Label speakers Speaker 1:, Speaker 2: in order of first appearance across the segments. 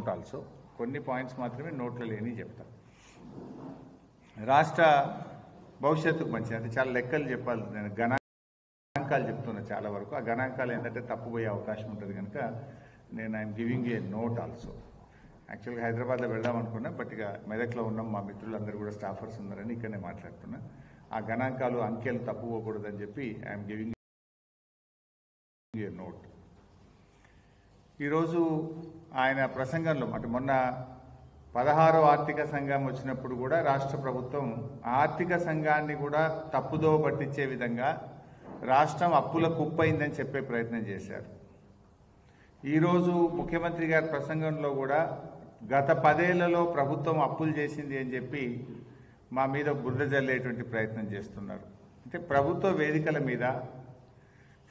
Speaker 1: Note also. కొన్ని points మాత్రమే నోట్లో లేని చెప్తాను. రాష్ట్ర భవిష్యత్తుకు మంచిది అంటే చాలా లెక్కలు చెప్పాలి. నేను గణాంకాలు చెప్తున్నా చాలా వరకు. ఆ గణాంకాలు ఏంటంటే తప్పుపోయే అవకాశం ఉంటుంది కనుక నేను I'm giving a note also. యాక్చువల్గా హైదరాబాద్లో వెళ్దాం అనుకున్నా, బట్ ఇక మెదక్లో ఉన్నాం, మా మిత్రులందరూ కూడా స్టాఫర్స్ ఉన్నారని ఇక్కడనే మాట్లాడుతున్నా. ఆ గణాంకాలు అంకెలు తప్పుపోకూడదని చెప్పి ఐఎమ్ గివింగ్ ఏ నోట్. ఈరోజు ఆయన ప్రసంగంలో అంటే మొన్న 16వ ఆర్థిక సంఘం వచ్చినప్పుడు కూడా రాష్ట్ర ప్రభుత్వం ఆర్థిక సంఘాన్ని కూడా తప్పుదో పట్టించే విధంగా రాష్ట్రం అప్పుల కుప్పైందని చెప్పే ప్రయత్నం చేశారు. ఈరోజు ముఖ్యమంత్రి గారి ప్రసంగంలో కూడా గత 10 ఏళ్లలో ప్రభుత్వం అప్పులు చేసింది అని చెప్పి మా మీద బురద జల్లేటువంటి ప్రయత్నం చేస్తున్నారు. అంటే ప్రభుత్వ వేదికల మీద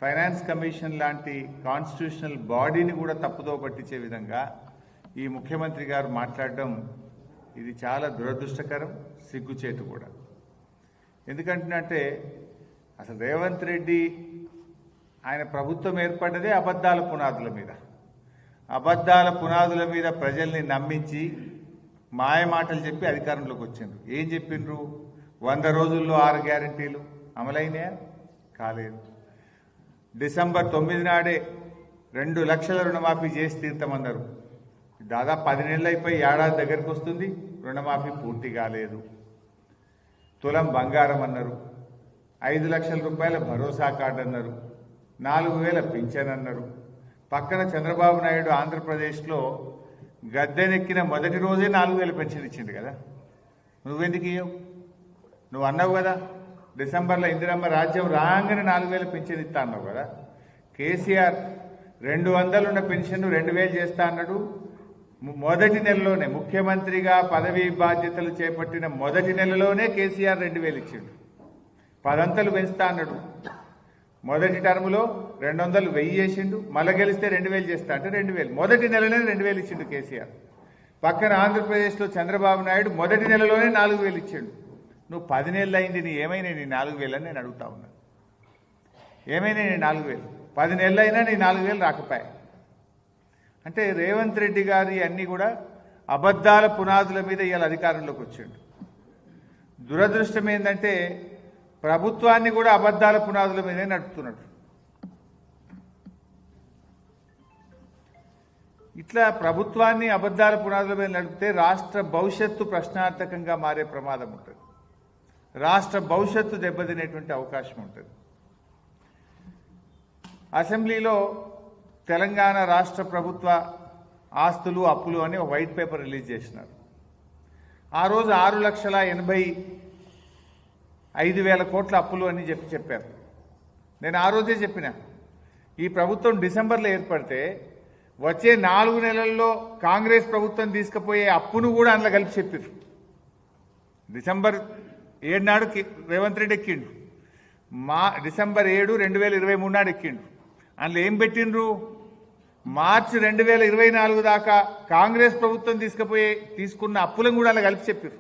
Speaker 1: ఫైనాన్స్ కమిషన్ లాంటి కాన్స్టిట్యూషనల్ బాడీని కూడా తప్పుదో పట్టించే విధంగా ఈ ముఖ్యమంత్రి గారు మాట్లాడడం ఇది చాలా దురదృష్టకరం, సిగ్గుచేటు కూడా. ఎందుకంటే అసలు రేవంత్ రెడ్డి ఆయన ప్రభుత్వం ఏర్పడ్డదే అబద్ధాల పునాదుల మీద. అబద్ధాల పునాదుల మీద ప్రజల్ని నమ్మించి మాయ మాటలు చెప్పి అధికారంలోకి వచ్చిండ్రు. ఏం చెప్పిండ్రు? 100 రోజుల్లో 6 గ్యారెంటీలు అమలైనాయా? కాలేదు. డిసెంబర్ 9 నాడే 2 లక్షల రుణమాఫీ చేసి తీర్థమన్నారు. దాదాపు 10 నెలలు అయిపోయి ఏడాది దగ్గరకు వస్తుంది, రుణమాఫీ పూర్తి కాలేదు. తులం బంగారం అన్నారు, 5 లక్షల రూపాయల భరోసా కార్డు అన్నారు, 4,000 పింఛన్ అన్నారు. పక్కన చంద్రబాబు నాయుడు ఆంధ్రప్రదేశ్లో గద్దెనెక్కిన మొదటి రోజే 4,000 పెన్షన్ ఇచ్చిండు కదా. నువ్వెందుకు ఇవ్వవు? నువ్వు అన్నావు కదా డిసెంబర్లో ఇందిరమ్మ రాజ్యం రాగానే 4,000 పెన్షన్ ఇస్తా అన్నావు కదా. కేసీఆర్ 200 ఉన్న పెన్షన్ 2,000 చేస్తా అన్నాడు. మొదటి నెలలోనే ముఖ్యమంత్రిగా పదవీ బాధ్యతలు చేపట్టిన మొదటి నెలలోనే కేసీఆర్ 2,000 ఇచ్చిండు. 10 అంతలు పెంచుతా అన్నాడు. మొదటి టర్ములో 200 1000 చేసిండు, మళ్ళీ గెలిస్తే 2,000 చేస్తా అంటే 2,000 మొదటి నెలలోనే 2,000 ఇచ్చిండు కేసీఆర్. పక్కన ఆంధ్రప్రదేశ్లో చంద్రబాబు నాయుడు మొదటి నెలలోనే 4,000 ఇచ్చిండు. నువ్వు 10 నెలలు అయింది, నీ ఏమైనా నీ 4,000 అని నేను అడుగుతా ఉన్నా. ఏమైనా నీ 4,000? 10 నెలలు అయినా నీ 4,000 రాకపోయా. అంటే రేవంత్ రెడ్డి గారి అన్నీ కూడా అబద్ధాల పునాదుల మీద ఇవాళ అధికారంలోకి వచ్చిండు. దురదృష్టం ఏంటంటే ప్రభుత్వాన్ని కూడా అబద్ధాల పునాదుల మీదే నడుపుతున్నాడు. ఇట్లా ప్రభుత్వాన్ని అబద్ధాల పునాదుల మీద నడిపితే రాష్ట్ర భవిష్యత్తు ప్రశ్నార్థకంగా మారే ప్రమాదం ఉంటుంది. రాష్ట్ర భవిష్యత్తు దెబ్బతినేటువంటి అవకాశం ఉంటుంది. అసెంబ్లీలో తెలంగాణ రాష్ట్ర ప్రభుత్వ ఆస్తులు అప్పులు అని ఒక వైట్ పేపర్ రిలీజ్ చేసినారు. ఆ రోజు 6,85,000 కోట్ల అప్పులు అని చెప్పారు. నేను ఆ రోజే చెప్పిన ఈ ప్రభుత్వం డిసెంబర్లో ఏర్పడితే వచ్చే 4 నెలల్లో కాంగ్రెస్ ప్రభుత్వం తీసుకుపోయే అప్పును కూడా అందులో కలిపి చెప్పారు. డిసెంబర్ 7 నాడు రేవంత్ రెడ్డి ఎక్కిండు, డిసెంబర్ 7 2023 నాడు ఎక్కిండు. అందులో ఏం పెట్టిండ్రు? మార్చి 2024 దాకా కాంగ్రెస్ ప్రభుత్వం తీసుకున్న అప్పులను కూడా అలా కలిపి చెప్పారు.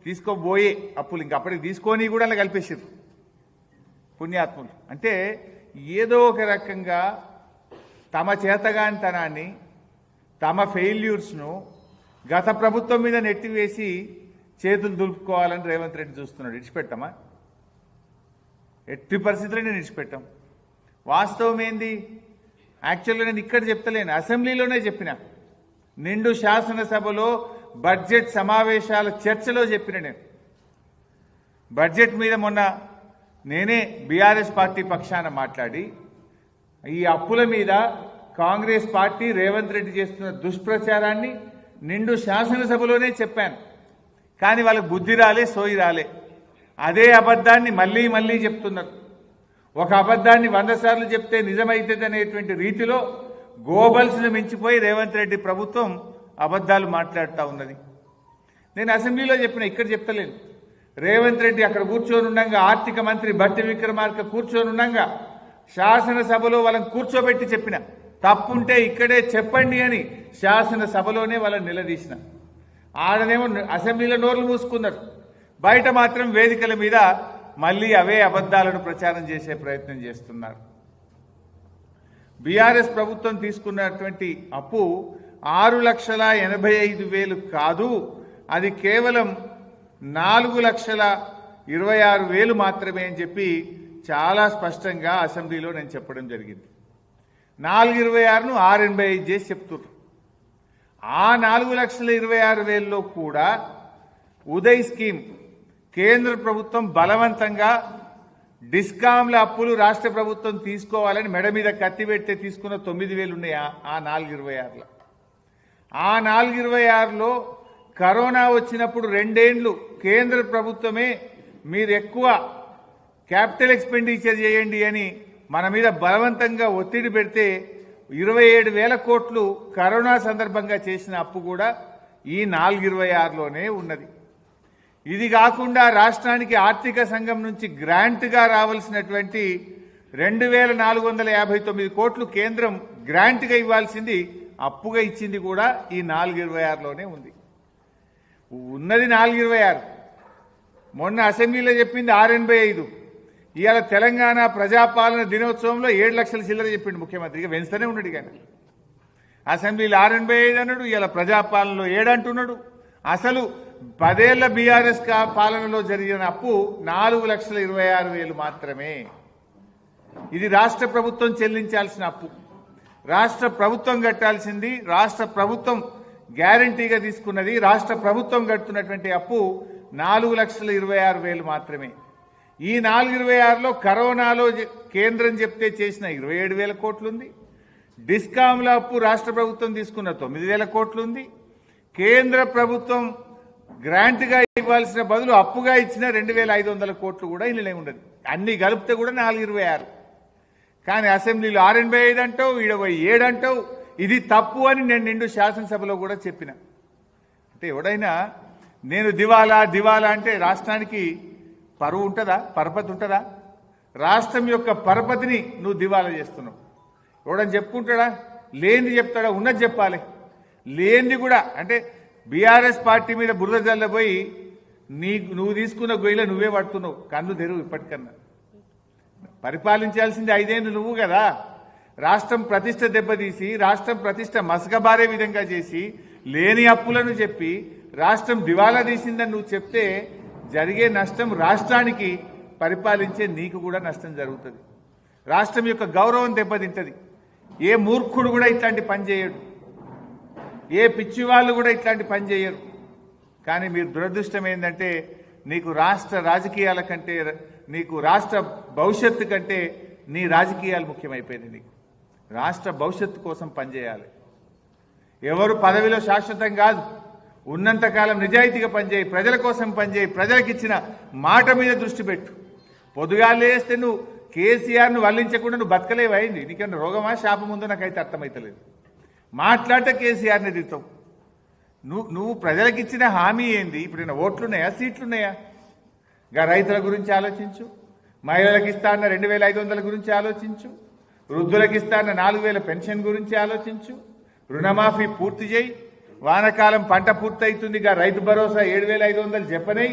Speaker 1: తీసుకోబోయే అప్పులు ఇంకా అప్పటికి తీసుకొని కూడా అలా కలిపేసారు పుణ్యాత్ములు. అంటే ఏదో ఒక రకంగా తమ చేతగానితనాన్ని, తమ ఫెయిల్యూర్స్ను గత ప్రభుత్వం మీద నెట్టివేసి చేతులు దులుపుకోవాలని రేవంత్ రెడ్డి చూస్తున్నాడు. ఇడిచిపెట్టామా? ఎట్టి పరిస్థితుల్లో నేను ఇడిచిపెట్టాం. వాస్తవం ఏంది? యాక్చువల్గా నేను ఇక్కడ చెప్తలేను, అసెంబ్లీలోనే చెప్పిన. నిండు శాసనసభలో బడ్జెట్ సమావేశాల చర్చలో చెప్పిన. నేను బడ్జెట్ మీద మొన్న నేనే బీఆర్ఎస్ పార్టీ పక్షాన మాట్లాడి ఈ అప్పుల మీద కాంగ్రెస్ పార్టీ రేవంత్ రెడ్డి చేస్తున్న దుష్ప్రచారాన్ని నిండు శాసనసభలోనే చెప్పాను. కానీ వాళ్ళకి బుద్ధి రాలే, సోయి రాలే. అదే అబద్ధాన్ని మళ్ళీ మళ్ళీ చెప్తున్నారు. ఒక అబద్ధాన్ని 100 సార్లు చెప్తే నిజమైతుంది అనేటువంటి రీతిలో గోబల్స్ను మించిపోయి రేవంత్ రెడ్డి ప్రభుత్వం అబద్ధాలు మాట్లాడుతూ ఉన్నది. నేను అసెంబ్లీలో చెప్పిన, ఇక్కడ చెప్తలేను. రేవంత్ రెడ్డి అక్కడ కూర్చొని ఉండగా, ఆర్థిక మంత్రి భట్టి విక్రమార్క కూర్చొని ఉండగా శాసనసభలో వాళ్ళని కూర్చోబెట్టి చెప్పిన, తప్పుంటే ఇక్కడే చెప్పండి అని శాసనసభలోనే వాళ్ళని నిలదీసిన. ఆడనేమో అసెంబ్లీలో నోర్లు మూసుకున్నారు, బయట మాత్రం వేదికల మీద మళ్ళీ అవే అబద్ధాలను ప్రచారం చేసే ప్రయత్నం చేస్తున్నారు. బీఆర్ఎస్ ప్రభుత్వం తీసుకున్నటువంటి అప్పు 6,85,000 కాదు, అది కేవలం 4,26,000 మాత్రమే అని చెప్పి చాలా స్పష్టంగా అసెంబ్లీలో నేను చెప్పడం జరిగింది. 4,26,000ను 6,85 చేసి చెప్తున్నారు. ఆ 4,26,000లో కూడా ఉదయ్ స్కీమ్ కేంద్ర ప్రభుత్వం బలవంతంగా డిస్కాంల అప్పులు రాష్ట్ర ప్రభుత్వం తీసుకోవాలని మెడ మీద కత్తి పెడితే తీసుకున్న 9,000 ఉన్నాయి ఆ 4,26లో. ఆ 4,26లో కరోనా వచ్చినప్పుడు 2 ఏళ్లు కేంద్ర ప్రభుత్వమే మీరు ఎక్కువ క్యాపిటల్ ఎక్స్పెండిచర్ చేయండి అని మన మీద బలవంతంగా ఒత్తిడి పెడితే 27,000 కోట్లు కరోనా సందర్భంగా చేసిన అప్పు కూడా ఈ 4,26లోనే ఉన్నది. ఇది కాకుండా రాష్ట్రానికి ఆర్థిక సంఘం నుంచి గ్రాంట్గా రావాల్సినటువంటి 2,459 కోట్లు కేంద్రం గ్రాంట్గా ఇవ్వాల్సింది అప్పుగా ఇచ్చింది కూడా ఈ 4,26లోనే ఉంది. ఉన్నది 4,26. మొన్న అసెంబ్లీలో చెప్పింది 6,85. ఇవాళ తెలంగాణ ప్రజాపాలన దినోత్సవంలో 7 లక్షల చిల్లర చెప్పిండు ముఖ్యమంత్రిగా, వెంచుతూనే ఉన్నాడు. కానీ అసెంబ్లీలో 6,85 అన్నాడు, ఇవాళ ప్రజాపాలనలో 7 అంటున్నాడు. అసలు 10 ఏళ్ల బీఆర్ఎస్ పాలనలో జరిగిన అప్పు 4,26,000 మాత్రమే. ఇది రాష్ట్ర ప్రభుత్వం చెల్లించాల్సిన అప్పు, రాష్ట్ర ప్రభుత్వం కట్టాల్సింది, రాష్ట్ర ప్రభుత్వం గ్యారంటీగా తీసుకున్నది, రాష్ట్ర ప్రభుత్వం కడుతున్నటువంటి అప్పు 4,26,000 మాత్రమే. ఈ 4,26లో కరోనాలో కేంద్రం చెప్తే చేసిన 27,000 కోట్లుంది. డిస్కాంల అప్పు రాష్ట్ర ప్రభుత్వం తీసుకున్న 9,000 కోట్లుంది. కేంద్ర ప్రభుత్వం గ్రాంట్గా ఇవ్వాల్సిన బదులు అప్పుగా ఇచ్చిన 2,500 కోట్లు కూడా ఇళ్ళనే ఉండదు. అన్ని కలిపితే కూడా 4,26. కానీ అసెంబ్లీలో 6,85 అంటావు, 7 అంటావు. ఇది తప్పు అని నేను నిండు శాసనసభలో కూడా చెప్పిన. అంటే ఎవడైనా నేను దివాలా దివాలా అంటే రాష్ట్రానికి పరువు ఉంటుందా, పరపతి ఉంటుందా? రాష్ట్రం యొక్క పరపతిని నువ్వు దివాలా చేస్తున్నావు. ఎవడని చెప్పుకుంటాడా? లేనిది చెప్తాడా? ఉన్నది చెప్పాలి. లేనిది కూడా అంటే బీఆర్ఎస్ పార్టీ మీద బురద జల్లబోయి నువ్వు తీసుకున్న గొయ్యిలో నువ్వే పడుతున్నావు. కన్ను తెరువు ఇప్పటికన్నా. పరిపాలించాల్సింది 5 ఏళ్ళు నువ్వు కదా. రాష్ట్రం ప్రతిష్ట దెబ్బతీసి, రాష్ట్రం ప్రతిష్ట మసకబారే విధంగా చేసి, లేని అప్పులను చెప్పి రాష్ట్రం దివాలా తీసిందని నువ్వు చెప్తే జరిగే నష్టం రాష్ట్రానికి, పరిపాలించే నీకు కూడా నష్టం జరుగుతుంది. రాష్ట్రం యొక్క గౌరవం దెబ్బతింటది. ఏ మూర్ఖుడు కూడా ఇట్లాంటి పని చేయడు, ఏ పిచ్చి వాళ్ళు కూడా ఇట్లాంటి పని చేయరు. కానీ మీరు దురదృష్టం ఏంటంటే నీకు రాష్ట్ర రాజకీయాల కంటే, నీకు రాష్ట్ర భవిష్యత్తు కంటే నీ రాజకీయాలు ముఖ్యమైపోయింది. నీకు రాష్ట్ర భవిష్యత్తు కోసం పనిచేయాలి. ఎవరు పదవిలో శాశ్వతం కాదు. ఉన్నంతకాలం నిజాయితీగా పనిచేయి, ప్రజల కోసం పనిచేయి, ప్రజలకు ఇచ్చిన మాట మీద దృష్టి పెట్టు. పొద్దుగాలేస్తే నువ్వు కేసీఆర్ను వల్లించకుండా నువ్వు బతకలేవైంది. నీకేమన్నా రోగమా శాపం ఉందో నాకైతే అర్థమవుతలేదు. మాట్లాడితే కేసీఆర్ని తిడతావు. నువ్వు ప్రజలకు ఇచ్చిన హామీ ఏంది? ఇప్పుడు ఓట్లున్నాయా, సీట్లున్నాయా? గా రైతుల గురించి ఆలోచించు, మహిళలకు ఇస్తా అన్న 2,500 గురించి ఆలోచించు, వృద్ధులకు ఇస్తా అన్న 4,000 పెన్షన్ గురించి ఆలోచించు, రుణమాఫీ పూర్తి చేయి, వానకాలం పంట పూర్తవుతుంది గా రైతు భరోసా 7,500 చెప్పనై.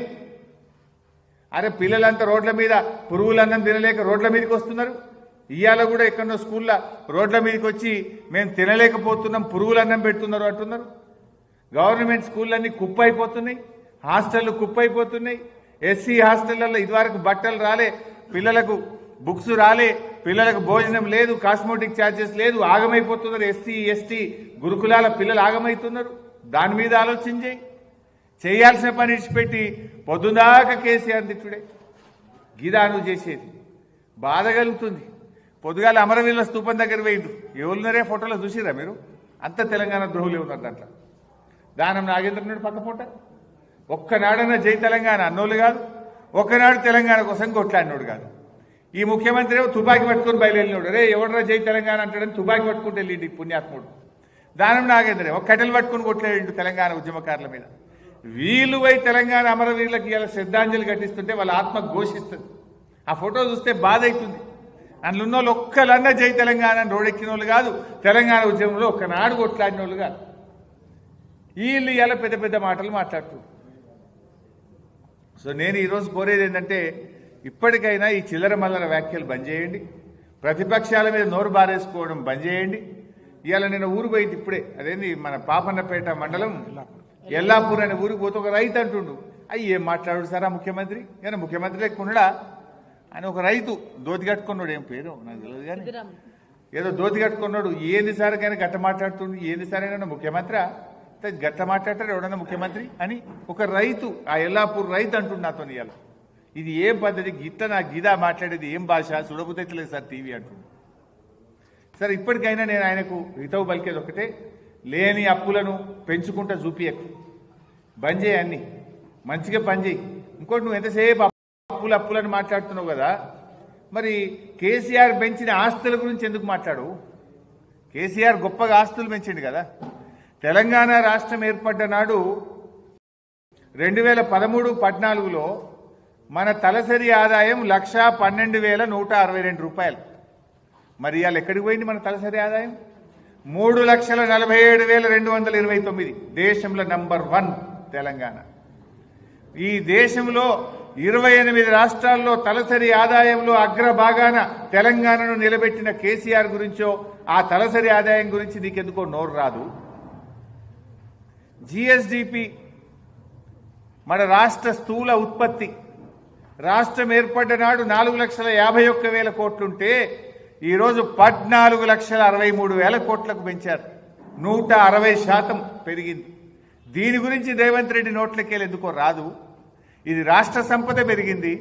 Speaker 1: అరే పిల్లలంతా రోడ్ల మీద పురుగులన్నం తినలేక రోడ్ల మీదకి వస్తున్నారు. ఇవాళ కూడా ఎక్కడో స్కూల్లో రోడ్ల మీదకి వచ్చి మేము తినలేకపోతున్నాం, పురుగులన్నం పెడుతున్నారు అంటున్నారు. గవర్నమెంట్ స్కూళ్ళన్నీ కుప్ప అయిపోతున్నాయి, హాస్టళ్లు కుప్ప అయిపోతున్నాయి. ఎస్సీ హాస్టళ్లలో ఇదివరకు బట్టలు రాలే, పిల్లలకు బుక్స్ రాలే, పిల్లలకు భోజనం లేదు, కాస్మోటిక్ ఛార్జెస్ లేదు, ఆగమైపోతున్నారు. ఎస్సీ ఎస్టీ గురుకులాల పిల్లలు ఆగమవుతున్నారు. దాని మీద ఆలోచన చేయి. చేయాల్సిన పని ఇచ్చిపెట్టి పొద్దుదాకా కేసీఆర్ తిట్టుడే గిదా నువ్వు చేసేది. బాధ కలుగుతుంది. పొద్దుగాల అమరవీరుల స్తూపం దగ్గర పోయిండ్రు. ఎవరున్నారే ఫోటోలో చూసిరా మీరు? అంత తెలంగాణ ద్రోహులే ఉన్నారు దాంట్లో. దానం నాగేంద్రనాడు పక్క పూట ఒక్కనాడన్నా జై తెలంగాణ అన్నోళ్ళు కాదు, ఒక్కనాడు తెలంగాణ కోసం కొట్లాడినోడు కాదు. ఈ ముఖ్యమంత్రి ఏమో తుపాకీ పట్టుకొని బయలుదేరినోడు. రే ఎవడరా జై తెలంగాణ అంటాడని తుపాకీ పట్టుకుంటే వెళ్ళిండి పుణ్యాత్ముడు. దానం నాగేంద్ర ఒక కట్టెలు పట్టుకుని కొట్లాడిండు తెలంగాణ ఉద్యమకారుల మీద. వీళ్ళు పోయి తెలంగాణ అమరవీరులకు ఇలా శ్రద్ధాంజలి ఘటిస్తుంటే వాళ్ళ ఆత్మ ఘోషిస్తుంది. ఆ ఫోటో చూస్తే బాధ అవుతుంది. అందులో ఉన్న వాళ్ళు ఒక్కలన్నా జై తెలంగాణ అని రోడెక్కిన వాళ్ళు కాదు, తెలంగాణ ఉద్యమంలో ఒక్కనాడు కొట్లాడిన వాళ్ళు కాదు. వీళ్ళు ఇలా పెద్ద పెద్ద మాటలు మాట్లాడుతున్నారు. సో నేను ఈరోజు కోరేది ఏంటంటే ఇప్పటికైనా ఈ చిల్లర మల్లర వ్యాఖ్యలు బంద్ చేయండి. ప్రతిపక్షాల మీద నోరు బారేసుకోవడం బంద్ చేయండి. ఇవాళ నేను ఊరు పోయింది ఇప్పుడే, అదేంది మన పాపన్నపేట మండలం ఎల్లాపూర్ అనే ఊరికి పోతే ఒక రైతు అంటుండు, అయ్యి ఏం మాట్లాడు సారా ముఖ్యమంత్రి, ఏమైనా ముఖ్యమంత్రి లెక్కున్నాడా అని. ఒక రైతు దోతి కట్టుకున్నాడు, ఏం పేరు నాకు తెలియదు కానీ ఏదో దోతి కట్టుకున్నాడు. ఏంది సార్ కానీ గట్ట మాట్లాడుతుండు, ఏంది సార్ అయినా ముఖ్యమంత్రి గట్ట మాట్లాడతాడు ఎవడన్నా ముఖ్యమంత్రి అని ఒక రైతు, ఆ ఎల్లాపూర్ రైతు అంటుండు నాతో. ఇవాళ ఇది ఏం పద్ధతి, గిట్ట నా గిదా మాట్లాడేది ఏం భాష, సుడబుతెచ్చలేదు సార్ టీవీ అంటుండు. సరే ఇప్పటికైనా నేను ఆయనకు హితవు పలికేది ఒకటే, లేని అప్పులను పెంచుకుంటా చూపియకు, బంద్ చేయి, అన్ని మంచిగా పని చేయి. ఇంకోటి నువ్వు ఎంతసేపు అప్పులను మాట్లాడుతున్నావు కదా, మరి కేసీఆర్ పెంచిన ఆస్తుల గురించి ఎందుకు మాట్లాడు? కేసీఆర్ గొప్పగా ఆస్తులు పెంచిండు కదా. తెలంగాణ రాష్ట్రం ఏర్పడ్డ నాడు 2013-14లో మన తలసరి ఆదాయం 1,12,162 రూపాయలు. మరి ఇవాళ ఎక్కడికి పోయింది మన తలసరి ఆదాయం? 3,47,229. దేశంలో నంబర్ 1 తెలంగాణ. ఈ దేశంలో 28 రాష్ట్రాల్లో తలసరి ఆదాయంలో అగ్రభాగాన తెలంగాణను నిలబెట్టిన కేసీఆర్ గురించో ఆ తలసరి ఆదాయం గురించి నీకెందుకో నోరు రాదు. జిఎస్డిపి మన రాష్ట్ర స్థూల ఉత్పత్తి రాష్ట్రం ఏర్పడ్డ నాడు 4,51,000 కోట్లుంటే ఈరోజు 14,63,000 కోట్లకు పెంచారు. 160% పెరిగింది. దీని గురించి రేవంత్ రెడ్డి నోట్లకెళ్ళి ఎందుకో రాదు. ఇది రాష్ట్ర సంపద పెరిగింది,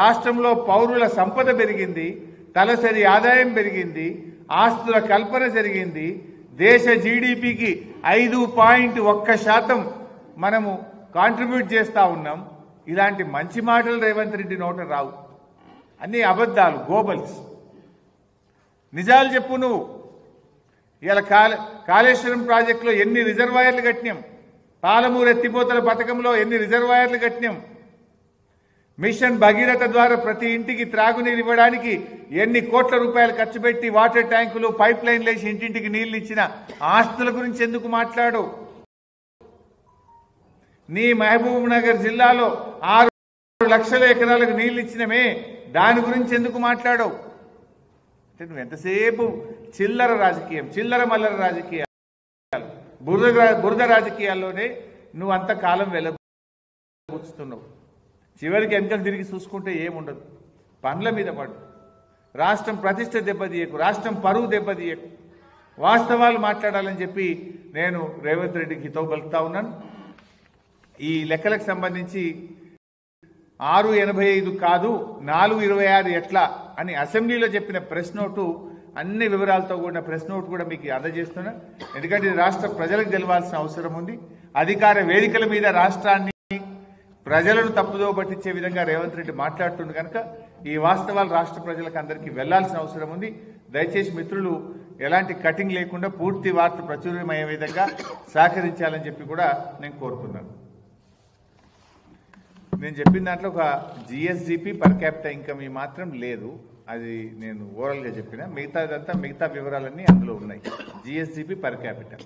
Speaker 1: రాష్ట్రంలో పౌరుల సంపద పెరిగింది, తలసరి ఆదాయం పెరిగింది, ఆస్తుల కల్పన జరిగింది, దేశ జీడిపికి 5.1% మనము కాంట్రిబ్యూట్ చేస్తా ఉన్నాం. ఇలాంటి మంచి మాటలు రేవంత్ రెడ్డి నోట రావు, అన్ని అబద్ధాలు, గోబల్స్. నిజాలు చెప్పు నువ్వు. ఇలా కాళేశ్వరం ప్రాజెక్టులో ఎన్ని రిజర్వాయర్లు కట్టినాం, పాలమూరు ఎత్తిపోతల పథకంలో ఎన్ని రిజర్వాయర్లు కట్టినాం, మిషన్ భగీరథ ద్వారా ప్రతి ఇంటికి త్రాగునీరు ఇవ్వడానికి ఎన్ని కోట్ల రూపాయలు ఖర్చు పెట్టి వాటర్ ట్యాంకులు, పైప్ లైన్లు వేసి ఇంటింటికి నీళ్లు ఇచ్చిన ఆస్తుల గురించి ఎందుకు మాట్లాడు? నీ మహబూబ్ నగర్ జిల్లాలో 6 లక్షల ఎకరాలకు నీళ్లు ఇచ్చినమే, దాని గురించి ఎందుకు మాట్లాడవు? అంటే నువ్వు ఎంతసేపు చిల్లర రాజకీయం, చిల్లర మల్లర రాజకీయాలు, బురద రాజకీయాల్లోనే నువ్వు అంతకాలం వెళ్ళబుచ్చుతున్నావు. చివరికి వెనకలు తిరిగి చూసుకుంటే ఏముండదు. పనుల మీద పడు. రాష్ట్రం ప్రతిష్ట దెబ్బతీయకు, రాష్ట్రం పరువు దెబ్బతీయకు. వాస్తవాలు మాట్లాడాలని చెప్పి నేను రేవంత్ రెడ్డికి హితవు పలుకుతా ఉన్నాను. ఈ లెక్కలకు సంబంధించి 6.85 కాదు 4.26 ఎట్లా అని అసెంబ్లీలో చెప్పిన ప్రెస్ నోటు, అన్ని వివరాలతో కూడిన ప్రెస్ నోట్ కూడా మీకు అందజేస్తున్నా. ఎందుకంటే ఇది రాష్ట్ర ప్రజలకు తెలవాల్సిన అవసరం ఉంది. అధికార వేదికల మీద రాష్ట్రాన్ని, ప్రజలను తప్పుదో పట్టించే విధంగా రేవంత్ రెడ్డి మాట్లాడుతుంది కనుక ఈ వాస్తవాలు రాష్ట్ర ప్రజలకు అందరికీ వెళ్లాల్సిన అవసరం ఉంది. దయచేసి మిత్రులు ఎలాంటి కటింగ్ లేకుండా పూర్తి వార్త ప్రచురమయ్యే విధంగా సహకరించాలని చెప్పి కూడా నేను కోరుకున్నాను. నేను చెప్పిన దాంట్లో ఒక జిఎస్డిపి పర్ క్యాపిటల్ ఇన్కమ్ మాత్రం లేదు, అది నేను ఓవరాల్గా చెప్పిన. మిగతా వివరాలన్నీ అందులో ఉన్నాయి. జిఎస్డిపి పర్ క్యాపిటల్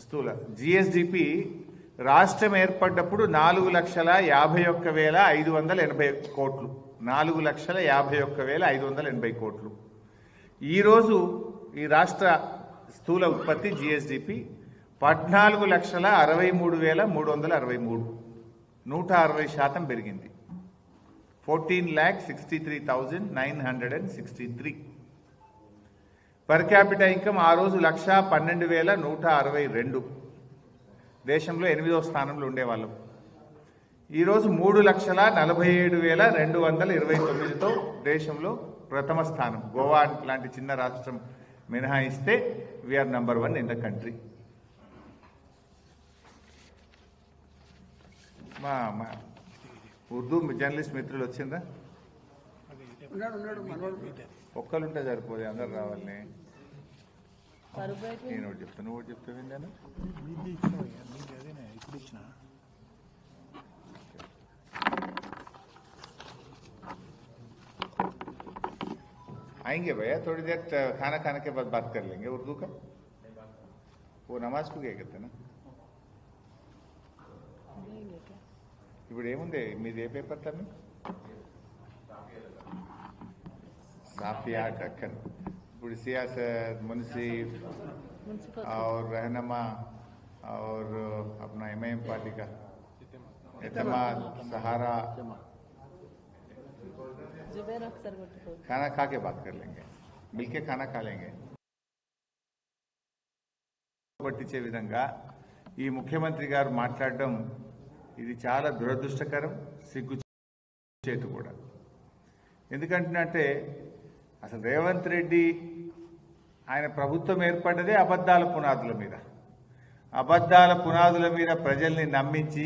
Speaker 1: స్థూల జిఎస్డిపి రాష్ట్రం ఏర్పడ్డప్పుడు 4,51,580 కోట్లు. 4,51,580 కోట్లు. ఈరోజు ఈ రాష్ట్ర స్థూల ఉత్పత్తి జిఎస్డిపి 14,63,363, 160% పెరిగింది. 14,63,963. పర్ క్యాపిటల్ ఇన్కమ్ ఆ రోజు 1,12,162. దేశంలో 8వ స్థానంలో ఉండేవాళ్ళం. ఈరోజు 3,47,229తో దేశంలో ప్రథమ స్థానం. గోవా లాంటి చిన్న రాష్ట్రం మినహాయిస్తే వీఆర్ నంబర్ 1 ఇన్ ద కంట్రీ. మా ఉర్దూ జర్నలిస్ట్ మిత్రులు వచ్చిందా? ఒక్కరుంటే సరిపోదు, అందరు రావాలి. నేను ఒకటి చెప్తాను, నువ్వు ఒకటి చెప్తావు. ఏంటన్నా आएंगे भैया, थोड़ी देर खाना खाने के बाद बात कर लेंगे उर्दू का. वो नमाज को क्या कहते हैं ना. ఇప్పుడు ఏముంది మీది? ఏ పేపర్ తమ్మి? साफिया ढक्कन पूरी सियासत मुंसिफ और रहनमा और अपना एमआईएम पार्टी का एतमाद सहारा खाना खा के बात कर लेंगे, मिलके खाना खा लेंगे। పట్టించే విధంగా ఈ ముఖ్యమంత్రి గారు మాట్లాడడం ఇది చాలా దురదృష్టకరం, సిగ్గుచేటు కూడా. ఎందుకంటే అసలు రేవంత్ రెడ్డి ఆయన ప్రభుత్వం ఏర్పడ్డదే అబద్ధాల పునాదుల మీద ప్రజల్ని నమ్మించి